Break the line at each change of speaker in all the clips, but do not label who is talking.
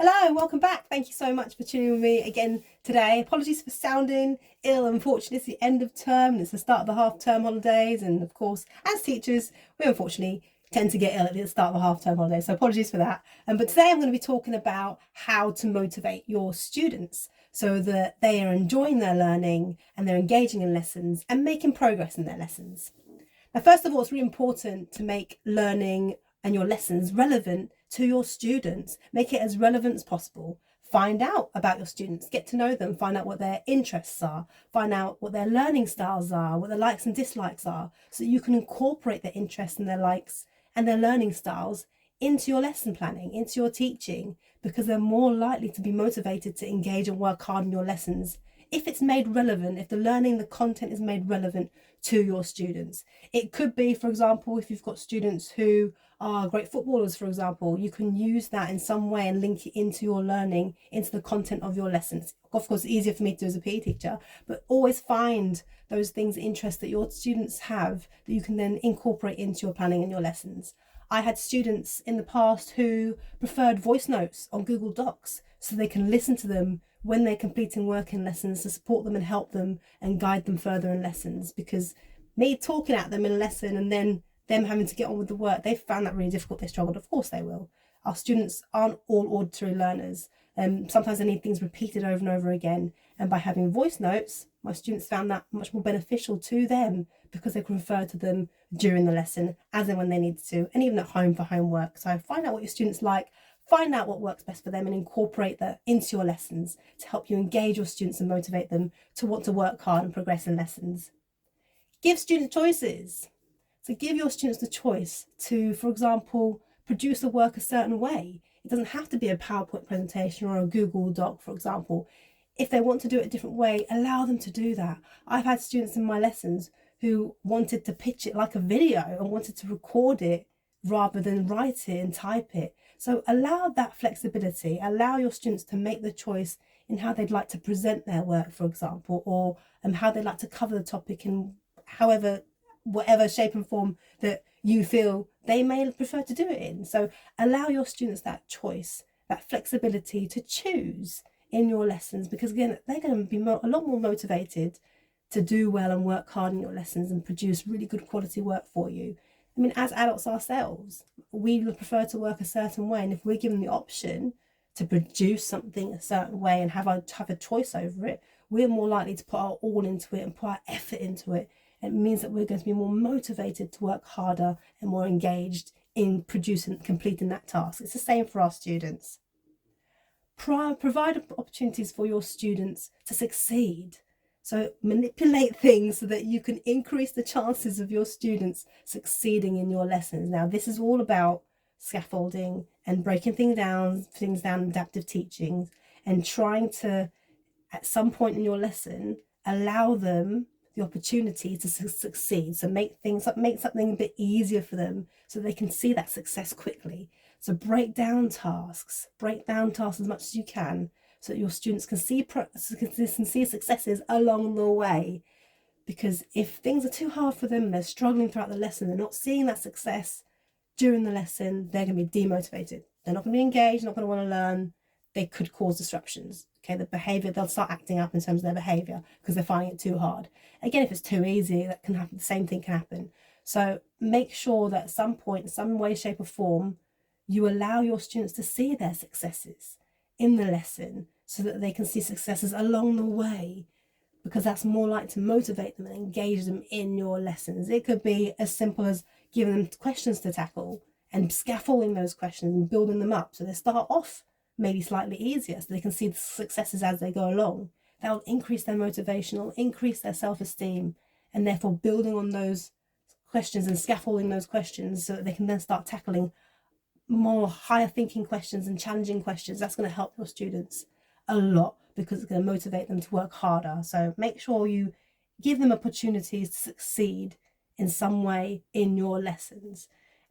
Hello and welcome back. Thank you so much for tuning with me again today. Apologies for sounding ill. Unfortunately, it's the end of term and it's the start of the half-term holidays. And of course, as teachers, we unfortunately tend to get ill at the start of the half-term holidays. So apologies for that. But today I'm going to be talking about how to motivate your students so that they are enjoying their learning and they're engaging in lessons and making progress in their lessons. Now, first of all, it's really important to make learning and your lessons relevant to your students. Make it as relevant as possible. Find out about your students, get to know them, find out what their interests are, find out what their learning styles are, what their likes and dislikes are, so that you can incorporate their interests and their likes and their learning styles into your lesson planning, into your teaching, because they're more likely to be motivated to engage and work hard in your lessons if it's made relevant, if the learning, the content is made relevant to your students. It could be, for example, if you've got students who are great footballers, for example, you can use that in some way and link it into your learning, into the content of your lessons. Of course, it's easier for me to do as a PE teacher, but always find those things, interests that your students have that you can then incorporate into your planning and your lessons. I had students in the past who preferred voice notes on Google Docs so they can listen to them when they're completing work in lessons to support them and help them and guide them further in lessons, because me talking at them in a lesson and then them having to get on with the work, they found that really difficult. They struggled. Of course they will. Our students aren't all auditory learners. Sometimes they need things repeated over and over again. And by having voice notes, my students found that much more beneficial to them because they can refer to them during the lesson as and when they need to, and even at home for homework. So find out what your students like, find out what works best for them and incorporate that into your lessons to help you engage your students and motivate them to want to work hard and progress in lessons. Give student choices. So give your students the choice to, for example, produce the work a certain way. It doesn't have to be a PowerPoint presentation or a Google Doc, for example. If they want to do it a different way, allow them to do that. I've had students in my lessons who wanted to pitch it like a video and wanted to record it rather than write it and type it. So allow that flexibility, allow your students to make the choice in how they'd like to present their work, for example, or how they'd like to cover the topic in whatever shape and form that you feel they may prefer to do it in. So allow your students that choice, that flexibility to choose in your lessons, because again, they're going to be a lot more motivated to do well and work hard in your lessons and produce really good quality work for you. I mean, as adults ourselves, we prefer to work a certain way, and if we're given the option to produce something a certain way and have a choice over it, we're more likely to put our all into it and put our effort into it. It means that we're going to be more motivated to work harder and more engaged in completing that task. It's the same for our students. Provide opportunities for your students to succeed. So manipulate things so that you can increase the chances of your students succeeding in your lessons. Now, this is all about scaffolding and breaking things down, adaptive teaching, and trying to, at some point in your lesson, allow them the opportunity to succeed. So make something a bit easier for them so they can see that success quickly. So break down tasks as much as you can, so that your students can see successes along the way. Because if things are too hard for them, they're struggling throughout the lesson, they're not seeing that success during the lesson, they're going to be demotivated. They're not going to be engaged, not going to want to learn. They could cause disruptions. Okay, the behaviour, they'll start acting up in terms of their behaviour because they're finding it too hard. Again, if it's too easy, that can happen. The same thing can happen. So make sure that at some point, in some way, shape or form, you allow your students to see their successes in the lesson so that they can see successes along the way, because that's more likely to motivate them and engage them in your lessons. It could be as simple as giving them questions to tackle and scaffolding those questions and building them up so they start off maybe slightly easier so they can see the successes as they go along. That will increase their motivation, will increase their self-esteem, and therefore building on those questions and scaffolding those questions so that they can then start tackling more higher thinking questions and challenging questions. That's going to help your students a lot because it's going to motivate them to work harder. So make sure you give them opportunities to succeed in some way in your lessons,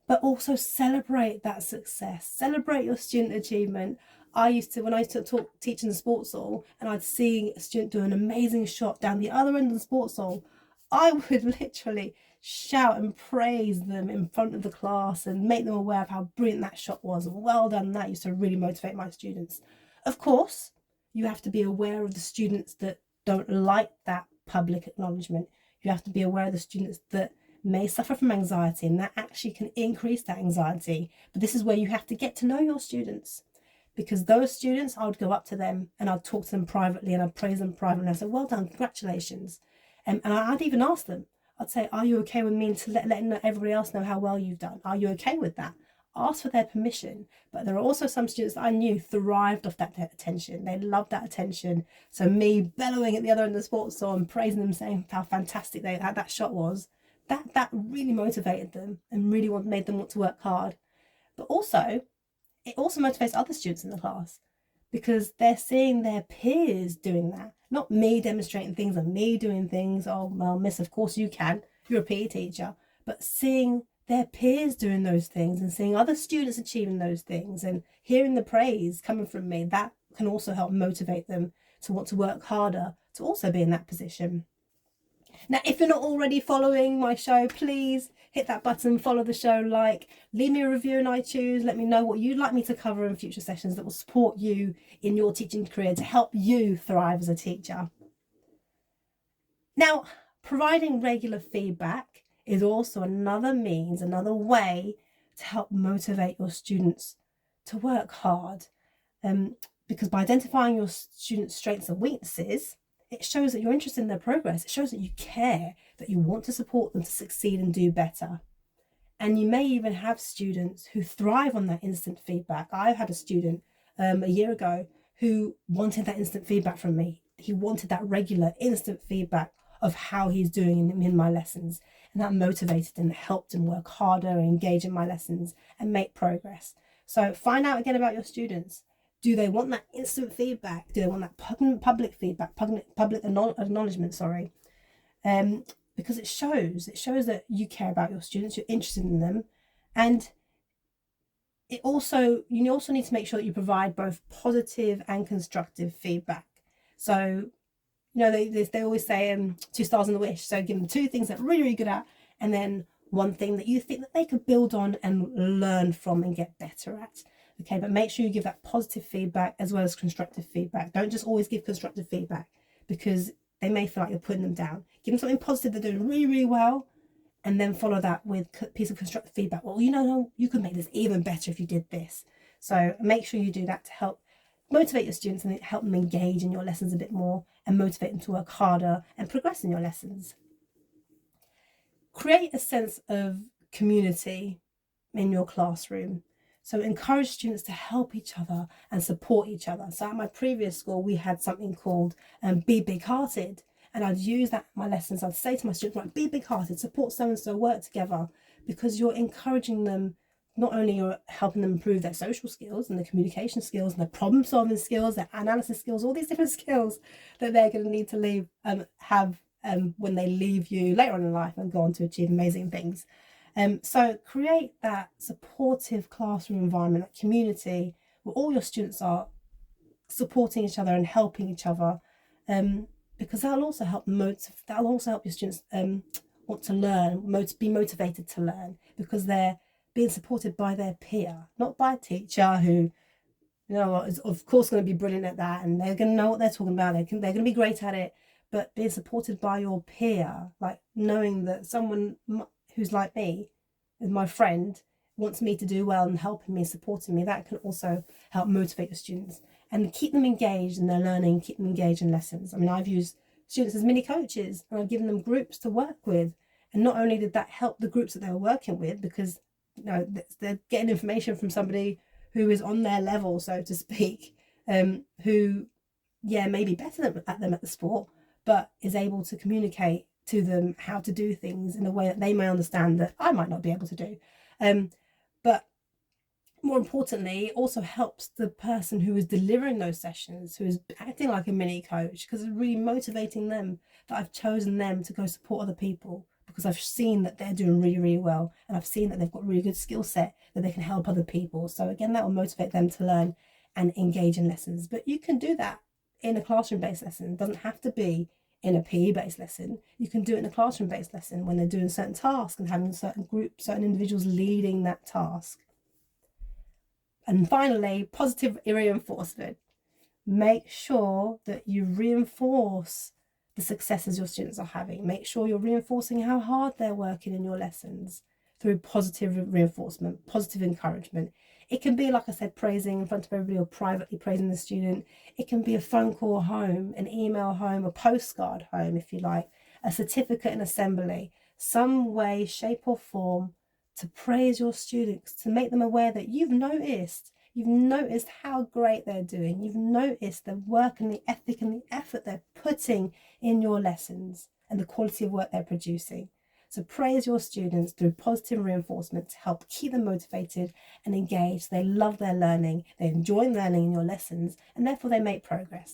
but also celebrate that success. Celebrate your student achievement. When I used to teach in the sports hall and I'd see a student do an amazing shot down the other end of the sports hall, I would literally shout and praise them in front of the class and make them aware of how brilliant that shot was. Well done. That used to really motivate my students. Of course, you have to be aware of the students that don't like that public acknowledgement. You have to be aware of the students that may suffer from anxiety, and that actually can increase that anxiety. But this is where you have to get to know your students, because those students, I would go up to them and I'd talk to them privately and I'd praise them privately. And I'd say, well done, congratulations. And I'd even ask them, I'd say, are you okay with me to letting everybody else know how well you've done? Are you okay with that? Ask for their permission. But there are also some students that I knew thrived off that attention. They loved that attention. So me bellowing at the other end of the sports hall and praising them, saying how fantastic that shot was, that really motivated them and really made them want to work hard. But also, it also motivates other students in the class, because they're seeing their peers doing that. Not me demonstrating things and me doing things. Oh, well, miss, of course you can. You're a PE teacher. But seeing their peers doing those things and seeing other students achieving those things and hearing the praise coming from me, that can also help motivate them to want to work harder to also be in that position. Now, if you're not already following my show, please hit that button, follow the show, leave me a review in iTunes, let me know what you'd like me to cover in future sessions that will support you in your teaching career to help you thrive as a teacher. Now, providing regular feedback is also another means, another way to help motivate your students to work hard. Because by identifying your students' strengths and weaknesses, it shows that you're interested in their progress. It shows that you care, that you want to support them to succeed and do better. And you may even have students who thrive on that instant feedback. I had a student a year ago who wanted that instant feedback from me. He wanted that regular instant feedback of how he's doing in my lessons. And that motivated and helped him work harder and engage in my lessons and make progress. So find out again about your students. Do they want that instant feedback? Do they want that public feedback, public acknowledgement, because it shows that you care about your students, you're interested in them. And you also need to make sure that you provide both positive and constructive feedback. So, they always say 2 stars in the wish. So give them 2 things that they're really, really good at, and then 1 thing that you think that they could build on and learn from and get better at. Okay, but make sure you give that positive feedback as well as constructive feedback. Don't just always give constructive feedback, because they may feel like you're putting them down. Give them something positive they're doing really, really well, and then follow that with a piece of constructive feedback. Well, you could make this even better if you did this. So make sure you do that to help motivate your students and help them engage in your lessons a bit more and motivate them to work harder and progress in your lessons. Create a sense of community in your classroom. So encourage students to help each other and support each other. So at my previous school, we had something called Be Big Hearted. And I'd use that in my lessons. I'd say to my students, be big hearted, support so-and-so, work together, because you're encouraging them. Not only you're helping them improve their social skills and their communication skills and their problem solving skills, their analysis skills, all these different skills that they're going to need to have when they leave you later on in life and go on to achieve amazing things. So create that supportive classroom environment, that community where all your students are supporting each other and helping each other, because that'll also help your students want to learn, be motivated to learn, because they're being supported by their peer, not by a teacher who, is of course going to be brilliant at that and they're going to know what they're talking about. They're going to be great at it, but being supported by your peer, like knowing that someone who's like me, is my friend, wants me to do well and helping me, supporting me, that can also help motivate your students and keep them engaged in their learning, keep them engaged in lessons. I mean, I've used students as mini coaches and I've given them groups to work with. And not only did that help the groups that they were working with, because they're getting information from somebody who is on their level, so to speak, who may be better at them at the sport, but is able to communicate to them how to do things in a way that they may understand that I might not be able to do. But more importantly, it also helps the person who is delivering those sessions, who is acting like a mini coach, because it's really motivating them that I've chosen them to go support other people, because I've seen that they're doing really, really well, and I've seen that they've got a really good skill set that they can help other people. So again, that will motivate them to learn and engage in lessons. But you can do that in a classroom-based lesson. It doesn't have to be in a PE-based lesson. You can do it in a classroom-based lesson when they're doing certain tasks and having certain groups, certain individuals leading that task. And finally, positive reinforcement. Make sure that you reinforce the successes your students are having. Make sure you're reinforcing how hard they're working in your lessons through positive reinforcement, positive encouragement. It can be, like I said, praising in front of everybody or privately praising the student. It can be a phone call home, an email home, a postcard home, if you like, a certificate in assembly, some way, shape or form to praise your students, to make them aware that you've noticed how great they're doing. You've noticed the work and the ethic and the effort they're putting in your lessons and the quality of work they're producing. So praise your students through positive reinforcement to help keep them motivated and engaged. They love their learning, they enjoy learning in your lessons, and therefore they make progress.